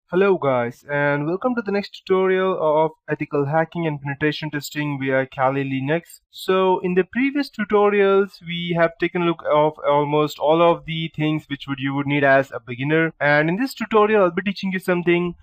Hello guys, and welcome to the next tutorial of ethical hacking and penetration testing via Kali Linux. So in the previous tutorials we have taken a look of almost all of the things which you would need as a beginner, and in this tutorial I'll be teaching you something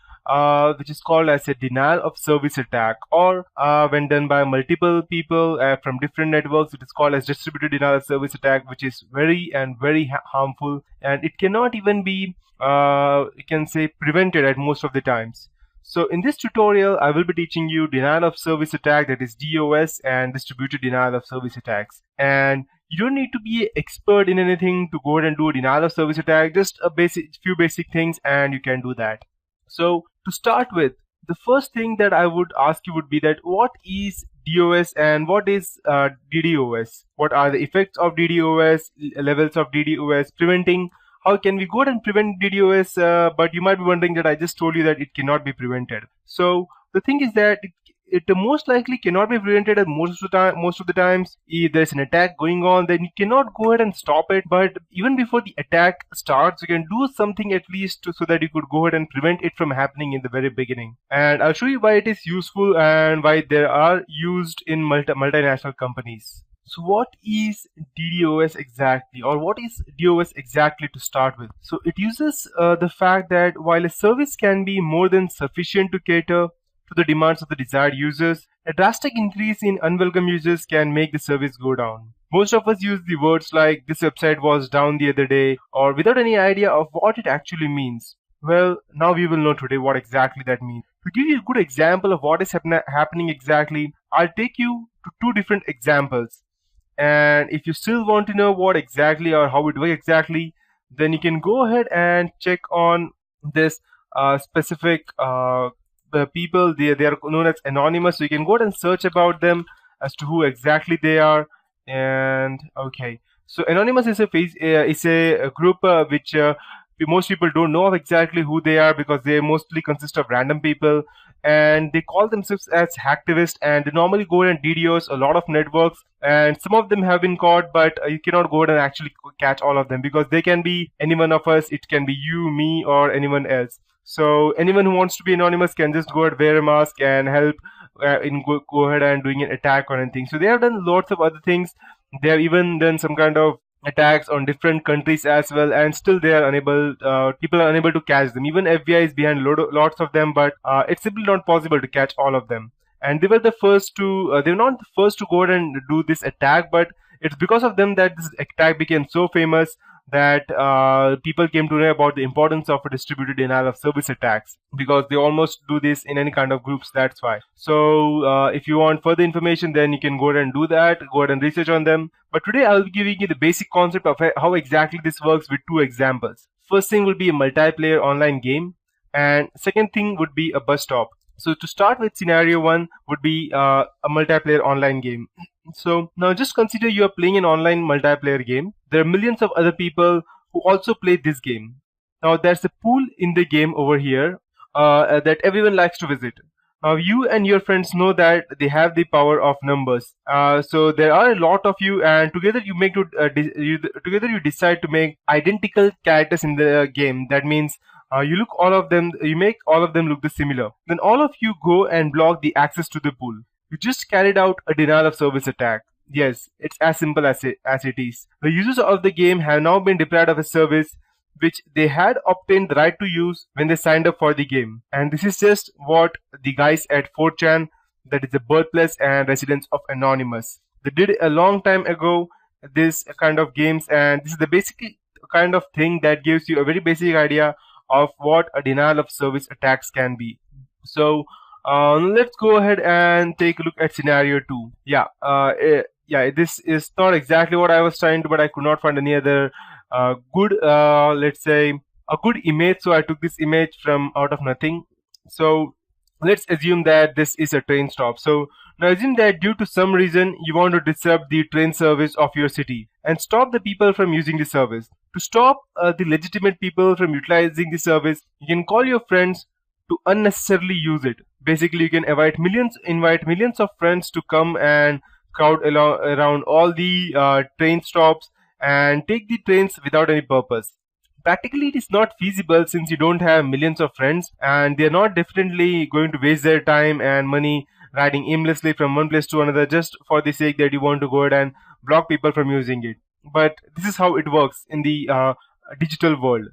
which is called as a denial of service attack, or when done by multiple people from different networks, it is called as distributed denial of service attack, which is very harmful, and it cannot even be you can say prevented at most of the times. So in this tutorial I will be teaching you denial of service attack, that is DOS, and distributed denial of service attacks. And you don't need to be an expert in anything to go ahead and do a denial of service attack, just a few basic things and you can do that. So to start with, the first thing that I would ask you would be that what is DOS and what is DDoS? What are the effects of DDoS, levels of DDoS, preventing? How can we go ahead and prevent DDoS? But you might be wondering that I just told you that it cannot be prevented. So the thing is that it most likely cannot be prevented, and most of the times if there's an attack going on, then you cannot go ahead and stop it. But even before the attack starts, you can do something at least so that you could go ahead and prevent it from happening in the very beginning. And I'll show you why it is useful and why they are used in multinational companies. So what is DDoS exactly, or what is DOS exactly to start with? So it uses the fact that while a service can be more than sufficient to cater to the demands of the desired users, a drastic increase in unwelcome users can make the service go down. Most of us use the words like this website was down the other day, or without any idea of what it actually means. Well, now we will know today what exactly that means. To give you a good example of what is happening exactly, I'll take you to two different examples. And if you still want to know what exactly or how it works exactly, then you can go ahead and check on this specific the people. They are known as anonymous, so you can go ahead and search about them as to who exactly they are. And okay, so anonymous is a group which most people don't know of exactly who they are, because they mostly consist of random people, and they call themselves as hacktivists, and they normally go ahead and DDoS a lot of networks, and some of them have been caught, but you cannot go ahead and actually catch all of them, because they can be any one of us. It can be you, me, or anyone else. So anyone who wants to be anonymous can just go ahead, wear a mask, and help go ahead and doing an attack or anything. So they have done lots of other things. They have even done some kind of attacks on different countries as well, and still they are unable, people are unable to catch them. Even FBI is behind lots of them, but it's simply not possible to catch all of them. And they were the first to they were not the first to go ahead and do this attack, but it's because of them that this attack became so famous that people came to know about the importance of a distributed denial of service attacks, because they almost do this in any kind of groups. That's why. So if you want further information, then you can go ahead and do that, go ahead and research on them. But today I'll be giving you the basic concept of how exactly this works with two examples. First thing will be a multiplayer online game, and second thing would be a bus stop. So to start with, scenario one would be a multiplayer online game. So now just consider you are playing an online multiplayer game. There are millions of other people who also play this game. Now there's a pool in the game over here that everyone likes to visit. Now you and your friends know that they have the power of numbers. So there are a lot of you, and together you together you decide to make identical characters in the game. That means you make all of them look the similar. Then all of you go and block the access to the pool. You just carried out a denial of service attack. Yes, it's as simple as it is. The users of the game have now been deprived of a service which they had obtained the right to use when they signed up for the game. And this is just what the guys at 4chan, that is the birthplace and residence of Anonymous, they did a long time ago, this kind of games. And this is the basic kind of thing that gives you a very basic idea of what a denial of service attacks can be. So let's go ahead and take a look at scenario 2. Yeah, this is not exactly what I was trying to, but I could not find any other good, let's say, a good image. So I took this image from out of nothing. So let's assume that this is a train stop. So now assume that due to some reason you want to disrupt the train service of your city and stop the people from using the service. To stop the legitimate people from utilizing the service, you can call your friends to unnecessarily use it. Basically, you can invite millions of friends to come and crowd around all the train stops and take the trains without any purpose. Practically it is not feasible since you don't have millions of friends, and they're not definitely going to waste their time and money riding aimlessly from one place to another just for the sake that you want to go ahead and block people from using it. But this is how it works in the digital world.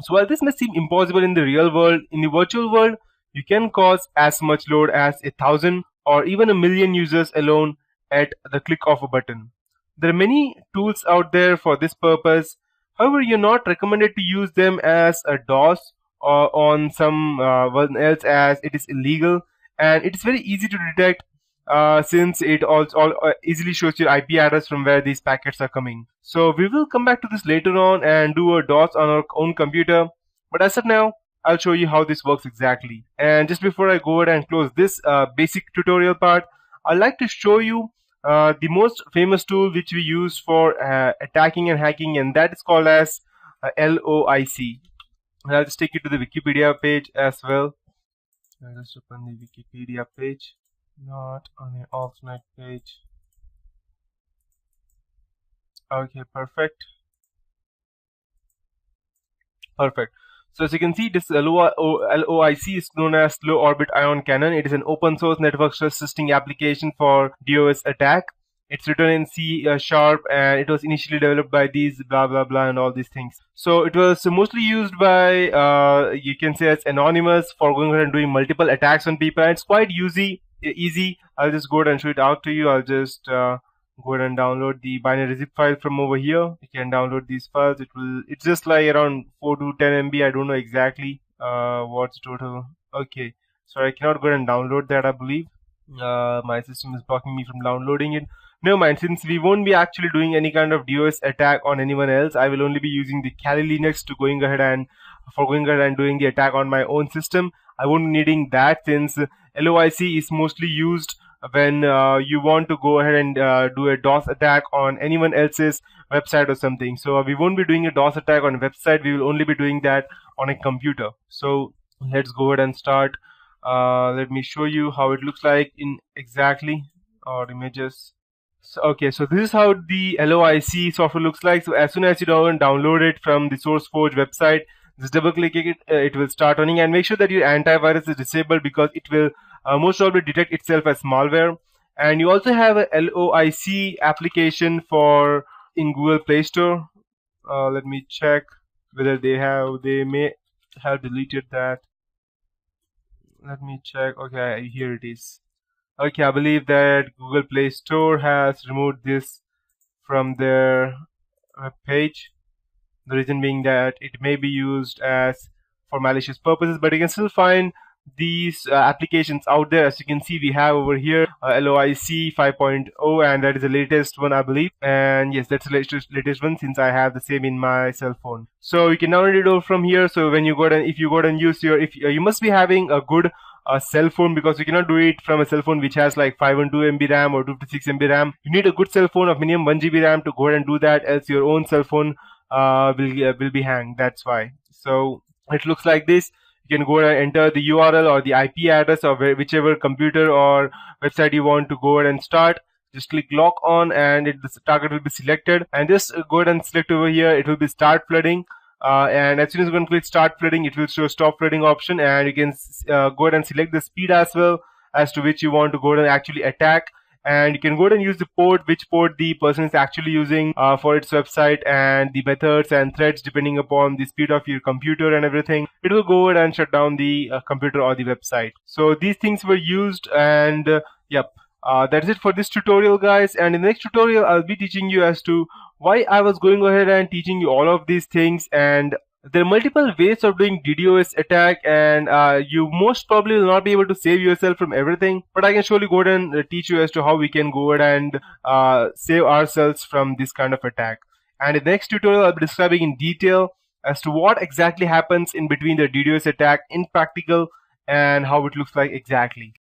So while this may seem impossible in the real world, in the virtual world, you can cause as much load as 1,000 or even 1,000,000 users alone at the click of a button. There are many tools out there for this purpose. However, you're not recommended to use them as a DOS or on someone else, as it is illegal, and it is very easy to detect since it also easily shows your IP address from where these packets are coming. So we will come back to this later on and do a DOS on our own computer. But as of now, I'll show you how this works exactly. And just before I go ahead and close this basic tutorial part, I'd like to show you the most famous tool which we use for attacking and hacking, and that is called as LOIC. And I'll just take you to the Wikipedia page as well. I'll just open the Wikipedia page, not on the alternate page. Okay, perfect. So as you can see, this LOIC is known as Low Orbit Ion Cannon. It is an open source network stress testing application for DOS attack. It's written in C#, and it was initially developed by these blah blah blah and all these things. So it was mostly used by you can say as anonymous for going ahead and doing multiple attacks on people. And it's quite easy. I'll just go ahead and show it out to you. I'll just go ahead and download the binary zip file from over here. You can download these files. It's just like around 4 to 10 MB. I don't know exactly what's total. Okay, so I cannot go ahead and download that, I believe. My system is blocking me from downloading it. Never mind, since we won't be actually doing any kind of DOS attack on anyone else, I will only be using the Kali Linux to going ahead and doing the attack on my own system. I won't be needing that since LOIC is mostly used when you want to go ahead and do a DOS attack on anyone else's website or something. So we won't be doing a DOS attack on a website. We will only be doing that on a computer. So let's go ahead and start. Let me show you how it looks like in exactly our images. So, okay, so this is how the LOIC software looks like. So as soon as you download it from the SourceForge website, just double click it, it will start running, and make sure that your antivirus is disabled because it will most probably detect itself as malware. And you also have a LOIC application for in Google Play Store. Let me check whether they may have deleted that. Let me check. Okay, here it is. Okay, I believe that Google Play Store has removed this from their web page. The reason being that it may be used as for malicious purposes, but you can still find these applications out there. As you can see, we have over here LOIC 5.0, and that is the latest one, I believe. And yes, that's the latest one since I have the same in my cell phone. So you can download it all from here. So when you go and if you go and use your, you must be having a good cell phone, because you cannot do it from a cell phone which has like 512 MB RAM or 256 MB RAM. You need a good cell phone of minimum 1 GB RAM to go ahead and do that, else your own cell phone will be hanged. That's why. So it looks like this. You can go and enter the URL or the IP address of whichever computer or website you want to go ahead and start. Just click lock on, and the target will be selected. And just go ahead and select over here. It will be start flooding. And as soon as you can click start flooding, it will show stop flooding option, and you can go ahead and select the speed as well as to which you want to go ahead and actually attack. And you can go ahead and use the port, which port the person is actually using for its website, and the methods and threads depending upon the speed of your computer and everything. It will go ahead and shut down the computer or the website. So these things were used, and yep, that's it for this tutorial, guys. And in the next tutorial, I'll be teaching you as to why I was going ahead and teaching you all of these things. And there are multiple ways of doing DDoS attack, and you most probably will not be able to save yourself from everything, but I can surely go ahead and teach you as to how we can go ahead and save ourselves from this kind of attack. And in the next tutorial, I'll be describing in detail as to what exactly happens in between the DDoS attack in practical and how it looks like exactly.